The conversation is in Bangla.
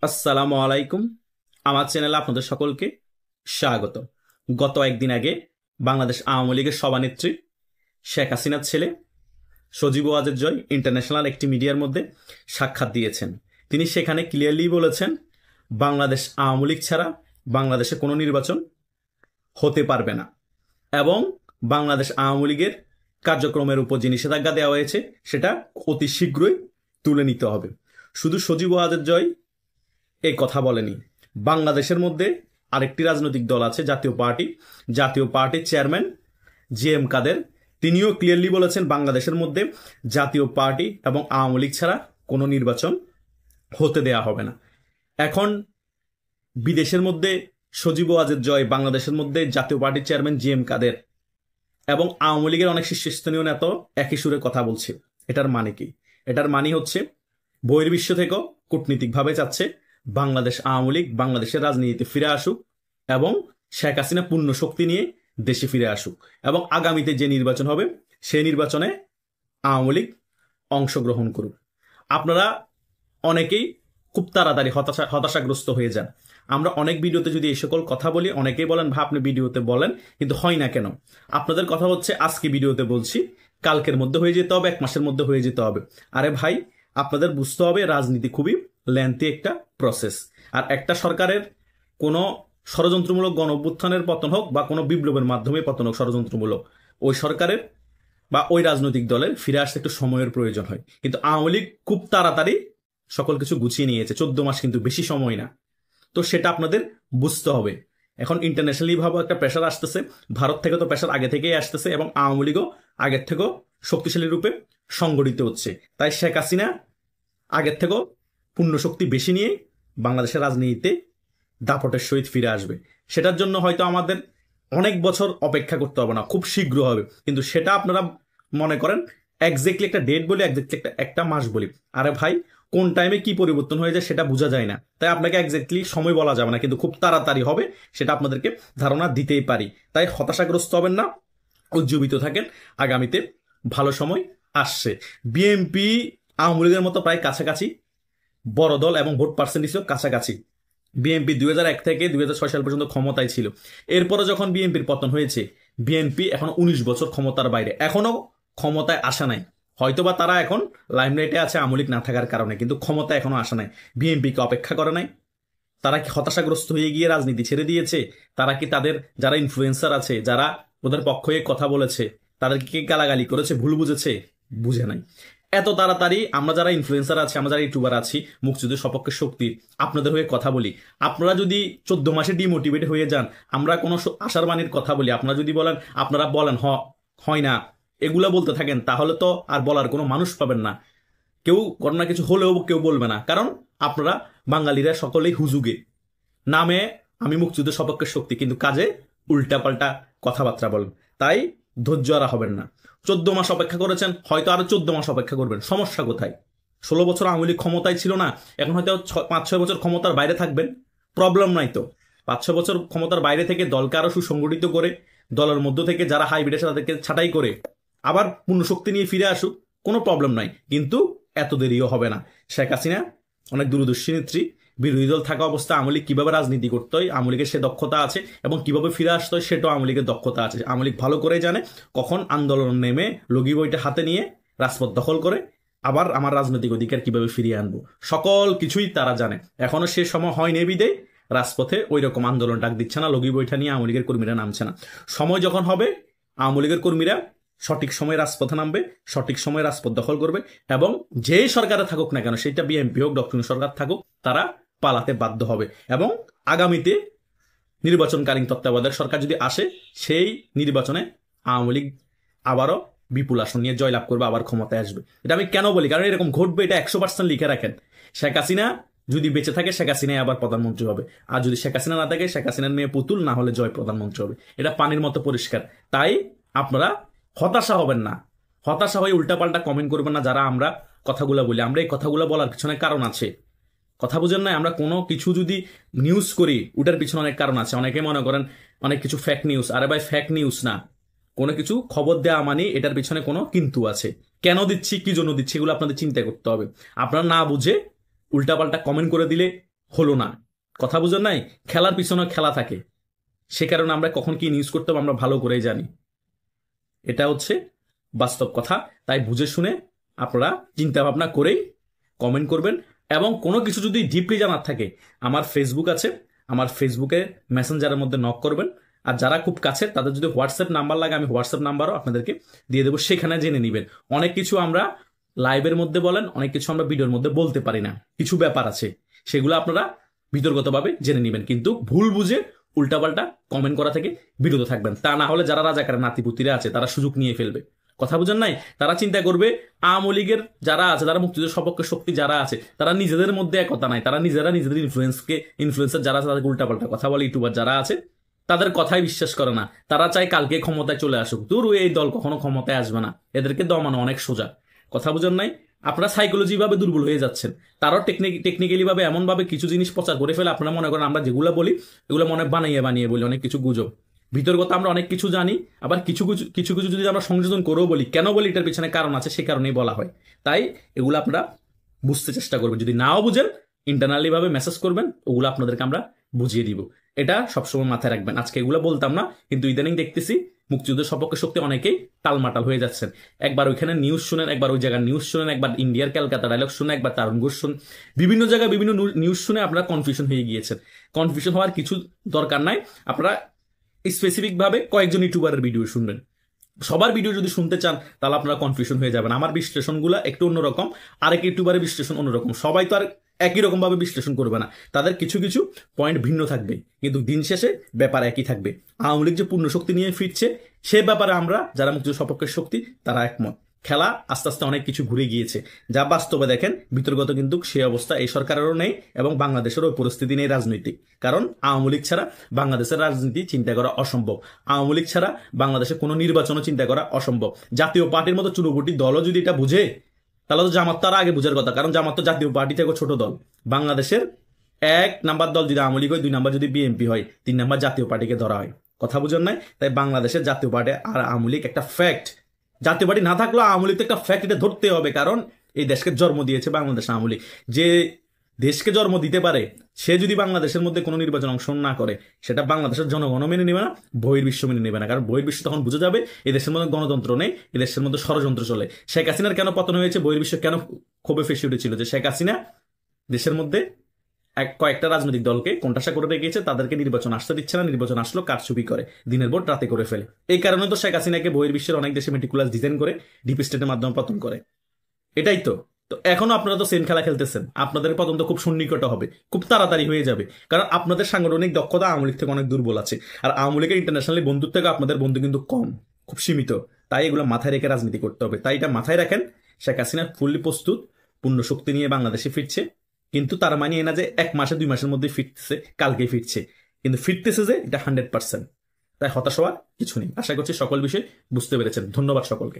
আসসালামু আলাইকুম। আমার চ্যানেলে আপনাদের সকলকে স্বাগত। গত একদিন আগে বাংলাদেশ আওয়ামী লীগের সভানেত্রী শেখ হাসিনার ছেলে সজীব ওয়াজেদ জয় ইন্টারন্যাশনাল একটি মিডিয়ার মধ্যে সাক্ষাৎ দিয়েছেন। তিনি সেখানে ক্লিয়ারলি বলেছেন, বাংলাদেশ আওয়ামী লীগ ছাড়া বাংলাদেশে কোনো নির্বাচন হতে পারবে না এবং বাংলাদেশ আওয়ামী লীগের কার্যক্রমের উপর যে নিষেধাজ্ঞা দেওয়া হয়েছে সেটা অতি শীঘ্রই তুলে নিতে হবে। শুধু সজীব ওয়াজেদ জয় এই কথা বলেনি, বাংলাদেশের মধ্যে আরেকটি রাজনৈতিক দল আছে জাতীয় পার্টির চেয়ারম্যান জিএম কাদের, তিনিও ক্লিয়ারলি বলেছেন বাংলাদেশের মধ্যে জাতীয় পার্টি এবং আওয়ামী লীগ ছাড়া কোনো নির্বাচন হতে দেয়া হবে না। এখন বিদেশের মধ্যে সজীব ওয়াজেদ জয়, বাংলাদেশের মধ্যে জাতীয় পার্টির চেয়ারম্যান জিএম কাদের এবং আওয়ামী লীগের অনেক শীর্ষস্থানীয় নেতা একই সুরে কথা বলছে। এটার মানে কি? এটার মানে হচ্ছে বহির্বিশ্ব থেকেও কূটনীতিকভাবে চাচ্ছে বাংলাদেশ আওয়ামী লীগ বাংলাদেশের রাজনীতিতে ফিরে আসুক এবং শেখ হাসিনা পূর্ণ শক্তি নিয়ে দেশে ফিরে আসুক এবং আগামীতে যে নির্বাচন হবে সেই নির্বাচনে আওয়ামী লীগ অংশগ্রহণ করুক। আপনারা অনেকেই খুব তাড়াতাড়ি হতাশাগ্রস্ত হয়ে যান। আমরা অনেক ভিডিওতে যদি এই সকল কথা বলি, অনেকেই বলেন ভাই আপনি ভিডিওতে বলেন কিন্তু হয় না কেন? আপনাদের কথা হচ্ছে আজকে ভিডিওতে বলছি, কালকের মধ্যে হয়ে যেতে হবে, 1 মাসের মধ্যে হয়ে যেতে হবে। আরে ভাই, আপনাদের বুঝতে হবে রাজনীতি খুবই লেন্থি একটা প্রসেস। আর একটা সরকারের কোনো ষড়যন্ত্রমূলক গণ অভ্যুত্থানের পতন হোক বা কোনো বিপ্লবের মাধ্যমে পতন হোক ষড়যন্ত্রমূলক, ওই সরকারের বা ওই রাজনৈতিক দলের ফিরে আসতে একটু সময়ের প্রয়োজন হয়। কিন্তু আওয়ামী লীগ খুব তাড়াতাড়ি সকল কিছু গুছিয়ে নিয়েছে, 14 মাস কিন্তু বেশি সময় না। তো সেটা আপনাদের বুঝতে হবে। এখন ইন্টারন্যাশনালি ভাবে একটা প্রেশার আসতেছে, ভারত থেকে তো প্রেশার আগে থেকেই আসতেছে এবং আওয়ামী লীগও আগের থেকেও শক্তিশালী রূপে সংগঠিত হচ্ছে। তাই শেখ হাসিনা আগের থেকেও পূর্ণ শক্তি বেশি নিয়ে বাংলাদেশের রাজনীতিতে দাপটের সহিত ফিরে আসবে। সেটার জন্য হয়তো আমাদের অনেক বছর অপেক্ষা করতে হবে না, খুব শীঘ্র হবে। কিন্তু সেটা আপনারা মনে করেন একজাক্টলি একটা ডেট বলি, একজাক্টলি একটা মাস বলি। আরে ভাই, কোন টাইমে কি পরিবর্তন হয়ে যায় সেটা বোঝা যায় না। তাই আপনাকে একজাক্টলি সময় বলা যাবে না, কিন্তু খুব তাড়াতাড়ি হবে সেটা আপনাদেরকে ধারণা দিতেই পারি। তাই হতাশাগ্রস্ত হবেন না, উজ্জীবিত থাকেন, আগামীতে ভালো সময় আসছে। বিএনপি আওয়ামী লীগের মতো প্রায় কাছাকাছি বড় দল এবং ভোট পার্সেন্টেজও কাছাকাছি। বিএনপি 2001 থেকে 2006 সাল পর্যন্ত ক্ষমতায় ছিল। এরপরে যখন বিএনপির পতন হয়েছে, বিএনপি এখন 19 বছর ক্ষমতার বাইরে, এখনো ক্ষমতায় আসা নাই। হয়তোবা তারা এখন লাইমলাইটে আছে আওয়ামী লীগ না থাকার কারণে, কিন্তু ক্ষমতা এখনো আসা নাই। বিএনপিকে অপেক্ষা করে নাই? তারা কি হতাশাগ্রস্ত হয়ে গিয়ে রাজনীতি ছেড়ে দিয়েছে? তারা কি তাদের যারা ইনফ্লুয়েন্সার আছে, যারা ওদের পক্ষ হয়ে কথা বলেছে, তাদেরকে গালাগালি করেছে, ভুল বুঝেছে? বুঝে নাই। এত তাড়াতাড়ি আমরা যারা ইনফ্লুয়েন্সার আছি, আমরা যারা ইউটিউবার আছি, মুক্তিযুদ্ধের সপক্ষে শক্তি, আপনাদের হয়ে কথা বলি, আপনারা যদি 14 মাসে ডিমোটিভেট হয়ে যান, আমরা কোনো আশার বাণীর কথা বলি, আপনারা যদি বলেন, আপনারা বলেন হয় না, এগুলা বলতে থাকেন, তাহলে তো আর বলার কোনো মানুষ পাবেন না। কেউ ঘটনা কিছু হলেও কেউ বলবে না, কারণ আপনারা বাঙালিরা সকলেই হুজুগে। নামে আমি মুক্তিযুদ্ধের সপক্ষে শক্তি, কিন্তু কাজে উল্টাপাল্টা কথাবার্তা বলেন। তাই ধৈর্য আর হবেন না। 14 মাস অপেক্ষা করেছেন, হয়তো আরো 14 মাস অপেক্ষা করবেন, সমস্যা কোথায়? 16 বছর আওয়ামী লীগ ক্ষমতায় ছিল না, এখন হয়তো 5-6 বছর ক্ষমতার বাইরে থাকবেন, প্রবলেম নাই তো। 5-6 বছর ক্ষমতার বাইরে থেকে দলকে আরো সুসংগঠিত করে, দলের মধ্য থেকে যারা হাইব্রিড আছে তাদেরকে ছাঁটাই করে আবার পূর্ণ শক্তি নিয়ে ফিরে আসুক, কোনো প্রবলেম নাই। কিন্তু এত দেরিও হবে না। শেখ হাসিনা অনেক দূরদর্শী নেত্রী, বিরোধী দল থাকা অবস্থায় আওয়ামী লীগ কিভাবে রাজনীতি করতে হয় আওয়ামী লীগের সে দক্ষতা আছে, এবং কিভাবে ফিরে আসতে হয় সেটাও আওয়ামী লীগের দক্ষতা আছে। আওয়ামী লীগ ভালো করে জানে কখন আন্দোলন নেমে লগি বইটা হাতে নিয়ে রাজপথ দখল করে আবার আমার রাজনৈতিক অধিকার কিভাবে ফিরিয়ে আনবো, সকল কিছুই তারা জানে। এখনো সে সময় হয়নি বিদেয় রাজপথে ওই রকম আন্দোলন ডাক দিচ্ছে না, লগি বইটা নিয়ে আওয়ামী লীগের কর্মীরা নামছে না। সময় যখন হবে আওয়ামী লীগের কর্মীরা সঠিক সময়ে রাজপথে নামবে, সঠিক সময়ে রাজপথ দখল করবে, এবং যেই সরকারে থাকুক না কেন, সেটা বিএনপি হোক ডক্টর সরকার থাকুক, তারা পালাতে বাধ্য হবে। এবং আগামীতে নির্বাচনকালীন তত্ত্বাবধায়ক সরকার যদি আসে, সেই নির্বাচনে আওয়ামী লীগ আবারও বিপুল আসন নিয়ে জয়লাভ করবে, আবার ক্ষমতায় আসবে। এটা আমি কেন বলি? কারণ এরকম ঘটবে, এটা 100% লিখে রাখেন। শেখ হাসিনা যদি বেঁচে থাকে, শেখ হাসিনাই আবার প্রধানমন্ত্রী হবে। আর যদি শেখ হাসিনা না থাকে, শেখ হাসিনার মেয়ে পুতুল না হলে জয় প্রধানমন্ত্রী হবে। এটা পানির মতো পরিষ্কার। তাই আপনারা হতাশা হবেন না, হতাশা হয়ে উল্টাপাল্টা কমেন্ট করবেন না। যারা আমরা কথাগুলো বলি, আমরা এই কথাগুলো বলার পিছনে কারণ আছে, কথা বুঝেন না? আমরা কোনো কিছু যদি নিউজ করি, ওটার পিছনে অনেক কারণ আছে। অনেকে মনে করেন অনেক কিছু ফেক নিউজ। আরে ভাই, ফেক নিউজ না, কোনো কিছু খবর দেওয়া মানে এটার পিছনে কোনো কিন্তু আছে। কেন দিচ্ছি, কি জন্য দিচ্ছি, এগুলো আপনাদের চিন্তা করতে হবে। আপনারা না বুঝে উল্টাপাল্টা কমেন্ট করে দিলে হলো না। কথা বুঝেন নাই? খেলার পিছনে খেলা থাকে, সে কারণে আমরা কখন কি নিউজ করতে হবে আমরা ভালো করেই জানি। এটা হচ্ছে বাস্তব কথা। তাই বুঝে শুনে আপনারা চিন্তা ভাবনা করেই কমেন্ট করবেন। এবং কোনো কিছু যদি ডিপলি জানার থাকে, আমার ফেসবুক আছে, আমার ফেসবুকে মেসেঞ্জারের মধ্যে নক করবেন। আর যারা খুব কাছে তাদের যদি হোয়াটসঅ্যাপ নাম্বার লাগে, আমি হোয়াটসঅ্যাপ নাম্বারও আপনাদেরকে দিয়ে দেবো, সেখানে জেনে নেবেন। অনেক কিছু আমরা লাইভের মধ্যে বলেন, অনেক কিছু আমরা ভিডিওর মধ্যে বলতে পারি না, কিছু ব্যাপার আছে, সেগুলো আপনারা বিতর্কতভাবে জেনে নেবেন। কিন্তু ভুল বুঝে উল্টাপাল্টা কমেন্ট করা থেকে বিরত থাকবেন। তা না হলে যারা রাজাকারের নাতিপুতিরা আছে তারা সুযোগ নিয়ে ফেলবে। কথা বুঝেন নাই? তারা চিন্তা করবে আওয়ামী লীগের যারা আছে, যারা মুক্তিযুদ্ধের সপক্ষে শক্তি যারা আছে, তারা নিজেদের মধ্যে একতা নাই, তারা নিজেরা নিজেদের ইনফ্লুয়েন্সার যারা আছে তাদের উল্টাপাল্টা কথা বলে, ইউটিউবার যারা আছে তাদের কথাই বিশ্বাস করে না। তারা চায় কালকে ক্ষমতায় চলে আসুক। দূর, এই দল কখনো ক্ষমতায় আসবে না, এদেরকে দমানো অনেক সোজা। কথা বুঝেন নাই? আপনারা সাইকোলজি ভাবে দুর্বল হয়ে যাচ্ছেন। তারাও টেকনিক্যালি ভাবে এমন ভাবে কিছু জিনিস প্রচার করে ফেলে, আপনারা মনে করেন আমরা যেগুলো বলি এগুলো মনে বানিয়ে বানিয়ে বলি, অনেক কিছু গুজব। ভিতরগত আমরা অনেক কিছু জানি, আবার কিছু কিছু কিছু কিছু যদি আমরা সংযোজন করেও বলি, কেন বলি এটার পিছনে কারণ আছে, সে কারণেই বলা হয়। তাই এগুলো আপনারা বুঝতে চেষ্টা করবেন। যদি নাও বুঝেন ইন্টারনালি ভাবে মেসেজ করবেন, ওগুলো আপনাদেরকে আমরা বুঝিয়ে দিব। এটা সবসময় মাথায় রাখবেন। আজকে এগুলো বলতাম না, কিন্তু ইদানিং দেখতেছি মুক্তিযুদ্ধের সপক্ষে শক্তি অনেকেই টালমাটাল হয়ে যাচ্ছেন। একবার ওইখানে নিউজ শুনেন, একবার ওই জায়গার নিউজ শুনেন, একবার ইন্ডিয়ার ক্যালকাতা ডায়লগ শুনে, একবার তারুণ ঘোষ শুন, বিভিন্ন জায়গায় বিভিন্ন নিউজ শুনে আপনারা কনফিউশন হয়ে গিয়েছেন। কনফিউশন হওয়ার কিছু দরকার নাই। আপনারা স্পেসিফিক ভাবে কয়েকজন ইউটিউবারের ভিডিও শুনবেন। সবার ভিডিও যদি শুনতে চান তাহলে আপনারা কনফিউশন হয়ে যাবেন। আমার বিশ্লেষণগুলো একটু অন্যরকম, আরেক ইউটিউবারের বিশ্লেষণ অন্যরকম। সবাই তো আর একই রকম ভাবে বিশ্লেষণ করবে না, তাদের কিছু কিছু পয়েন্ট ভিন্ন থাকবে, কিন্তু দিন শেষে ব্যাপার একই থাকবে। আওয়ামী লীগ যে পূর্ণ শক্তি নিয়ে ফিরছে সে ব্যাপারে আমরা যারা মুক্তিযুদ্ধ সপক্ষের শক্তি তারা একমত। খেলা আস্তে আস্তে অনেক কিছু ঘুরে গিয়েছে, যা বাস্তবে দেখেন বিতর্কত কিন্তু সেই অবস্থা এই সরকারেরও নেই এবং বাংলাদেশেরও পরিস্থিতি নেই রাজনৈতিক। কারণ আওয়ামী লীগ ছাড়া বাংলাদেশের রাজনীতি চিন্তা করা অসম্ভব। আওয়ামী লীগ ছাড়া বাংলাদেশে কোনো নির্বাচনও চিন্তা করা অসম্ভব। জাতীয় পার্টির মতো চুনোপুটি দলও যদি এটা বুঝে তাহলে তো জামাত তারা আগে বুঝার কথা, কারণ জামাত তো জাতীয় পার্টি থেকে ছোট দল। বাংলাদেশের 1 নাম্বার দল যদি আওয়ামী লীগ হয়, 2 নাম্বার যদি বিএনপি হয়, 3 নাম্বার জাতীয় পার্টিকে ধরা হয়। কথা বুঝেন নাই? তাই বাংলাদেশের জাতীয় পার্টি আর আওয়ামী লীগ একটা ফ্যাক্ট। জাতীয় পার্টি না থাকলেও আওয়ামী লীগ তো একটা ফ্যাক্ট, এটা ধরতে হবে। কারণ এই দেশকে জন্ম দিয়েছে বাংলাদেশ আওয়ামী লীগ। যে দেশকে জন্ম দিতে পারে সে যদি বাংলাদেশের মধ্যে কোনো নির্বাচন অংশ না করে, সেটা বাংলাদেশের জনগণও মেনে নেবে না, বহির্বিশ্ব মেনে নেবে না। কারণ বহির্বিশ্ব তখন বুঝে যাবে এই দেশের মধ্যে গণতন্ত্র নেই, এই দেশের মধ্যে ষড়যন্ত্র চলে। শেখ হাসিনার কেন পতন হয়েছে, বহির্বিশ্ব কেন ক্ষোভে ফেসে উঠেছিল যে শেখ হাসিনা দেশের মধ্যে কয়েকটা রাজনৈতিক দলকে কোণঠাসা করে রেখেছে, তাদেরকে নির্বাচন আসতে দিচ্ছে না, নির্বাচন আসলো কারচুপি করে দিনের ভোট রাতে করে ফেলে। এই কারণে তো শেখ হাসিনাকে বহির্বিশ্বের অনেক দেশে মেটিকুলাস ডিজাইন করে ডিপ স্টেটের মাধ্যমে পতন করে। এটাই তো। তো এখনো আপনারা তো সেম খেলা খেলতেছেন। আপনাদের পতন তো খুব সন্নিকট হবে, খুব তাড়াতাড়ি হয়ে যাবে। কারণ আপনাদের সাংগঠনিক দক্ষতা আওয়ামী লীগ থেকে অনেক দুর্বল আছে, আর আওয়ামী লীগের ইন্টারন্যাশনালি বন্ধুত্ব থেকে আপনাদের বন্ধু কিন্তু কম, খুব সীমিত। তাই এগুলো মাথায় রেখে রাজনীতি করতে হবে। তাই এটা মাথায় রাখেন, শেখ হাসিনা ফুললি প্রস্তুত, পূর্ণ শক্তি নিয়ে বাংলাদেশে ফিরছে। কিন্তু তার মানে না যে 1 মাসে 2 মাসের মধ্যে ফিরতেছে, কালকে ফিরছে, কিন্তু ফিরতেছে যে এটা 100%। তাই হতাশ হওয়ার কিছু নেই। আশা করছি সকল বিষয় বুঝতে পেরেছেন। ধন্যবাদ সকলকে।